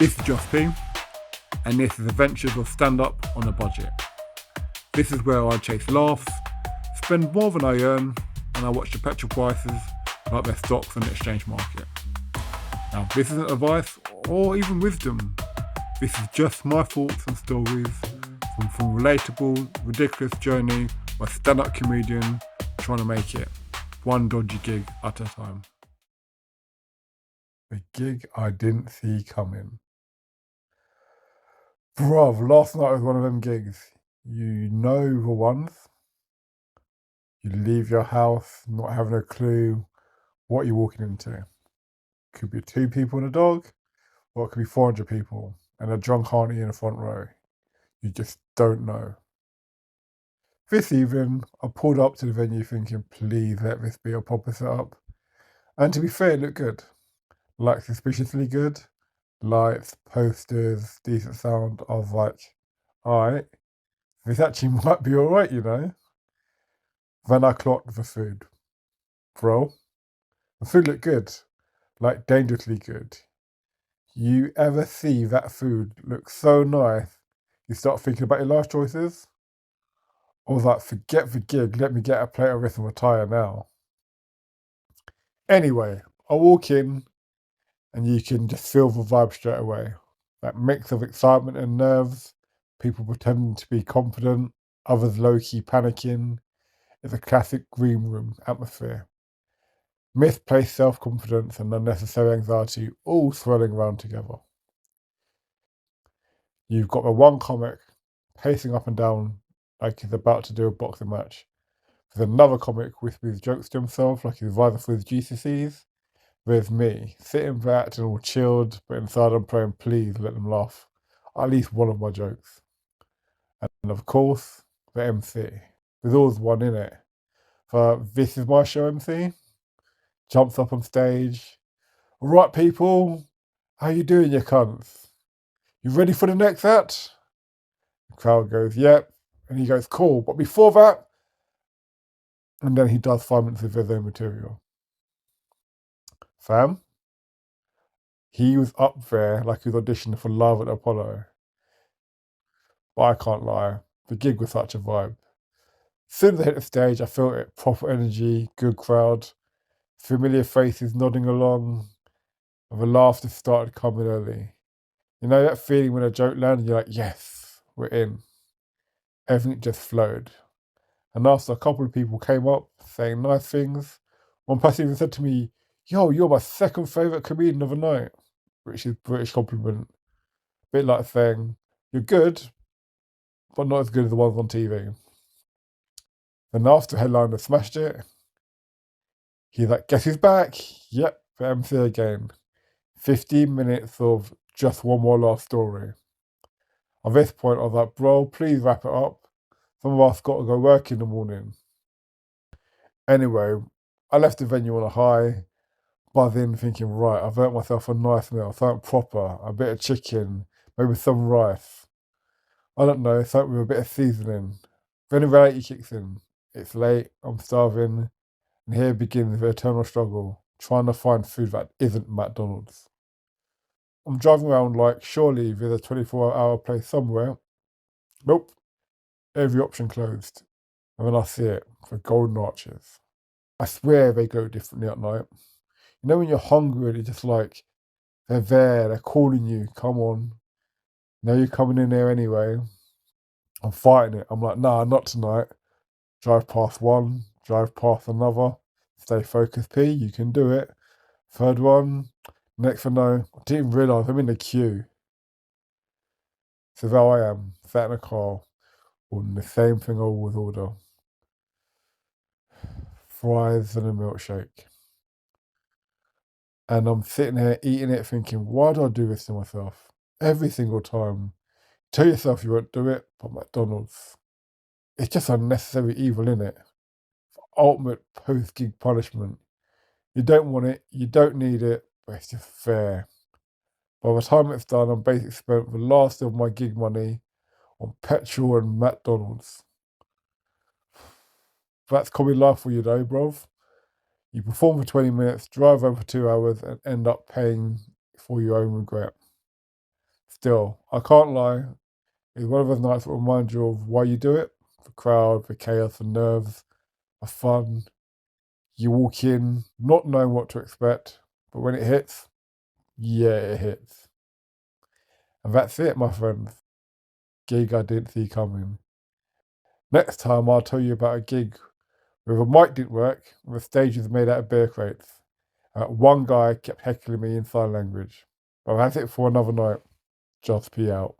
This is Just P, and this is Adventures of Stand Up on a Budget. This is where I chase laughs, spend more than I earn, and I watch the petrol prices like they're stocks on the exchange market. Now, this isn't advice or even wisdom. This is just my thoughts and stories from relatable, ridiculous journey by a stand-up comedian trying to make it, one dodgy gig at a time. The gig I didn't see coming. Bruv, last night was one of them gigs. You know the ones. You leave your house not having a clue what you're walking into. Could be 2 people and a dog, or it could be 400 people and a drunk auntie in the front row. You just don't know. This evening, I pulled up to the venue thinking, please let this be a proper setup. And to be fair, it looked good. Like suspiciously good. Lights, posters, decent sound. I was like, alright, this actually might be alright, you know. Then I clocked the food. Bro, the food looked good. Like dangerously good. You ever see that food look so nice, you start thinking about your life choices? I was like, forget the gig, let me get a plate of this and retire now. Anyway, I walk in and you can just feel the vibe straight away. That mix of excitement and nerves, people pretending to be confident, others low-key panicking. It's a classic green room atmosphere. Misplaced self-confidence and unnecessary anxiety all swirling around together. You've got the one comic pacing up and down like he's about to do a boxing match. There's another comic whispering jokes to himself like he's rising for his GCSEs. There's me, sitting there acting all chilled, but inside I'm praying, please let them laugh at least one of my jokes. And of course, the MC. There's always one in it. This is my show MC. Jumps up on stage. All right, people, how you doing, you cunts? You ready for the next act? The crowd goes, yep. And he goes, cool. But before that, and then he does 5 minutes of his own material. Fam, he was up there like he was auditioning for Live at Apollo. But I can't lie, the gig was such a vibe. As soon as I hit the stage, I felt it, proper energy, good crowd, familiar faces nodding along, and the laughter started coming early. You know that feeling when a joke landed, you're like, yes, we're in. Everything just flowed. And after a couple of people came up saying nice things, one person even said to me, yo, you're my second favourite comedian of the night, which is British compliment. A bit like saying, you're good, but not as good as the ones on TV. Then after headliner smashed it, he's like, guess who's back? Yep, the MC again. 15 minutes of just one more last story. At this point, I was like, bro, please wrap it up. Some of us got to go work in the morning. Anyway, I left the venue on a high, buzzing, thinking, right, I've earned myself a nice meal, something proper, a bit of chicken, maybe some rice. I don't know, something with a bit of seasoning. Then reality kicks in. It's late, I'm starving, and here begins the eternal struggle, trying to find food that isn't McDonald's. I'm driving around like, surely there's a 24-hour place somewhere. Nope, every option closed. And then I see it, the golden arches. I swear they go differently at night. You know when you're hungry, they're just like, they're there, they're calling you, come on. Now you're coming in there anyway. I'm fighting it. I'm like, nah, not tonight. Drive past one, drive past another. Stay focused, P, you can do it. Third one, next I know, I didn't even realise I'm in the queue. So there I am, sat in a car, ordering the same thing I always order. Fries and a milkshake. And I'm sitting here eating it thinking, why do I do this to myself? Every single time. Tell yourself you won't do it, but McDonald's. It's just unnecessary evil, innit? Ultimate post-gig punishment. You don't want it, you don't need it, but it's just fair. By the time it's done, I'm basically spent the last of my gig money on petrol and McDonald's. That's comedy life for you though, bruv. You perform for 20 minutes, drive home for 2 hours, and end up paying for your own regret. Still, I can't lie, it's one of those nights that remind you of why you do it. The crowd, the chaos, the nerves, the fun. You walk in not knowing what to expect, but when it hits, yeah, it hits. And that's it, my friends. Gig I didn't see coming. Next time I'll tell you about a gig where the mic didn't work and the stage was made out of beer crates. One guy kept heckling me in sign language. But that's it for another night. Just pee out.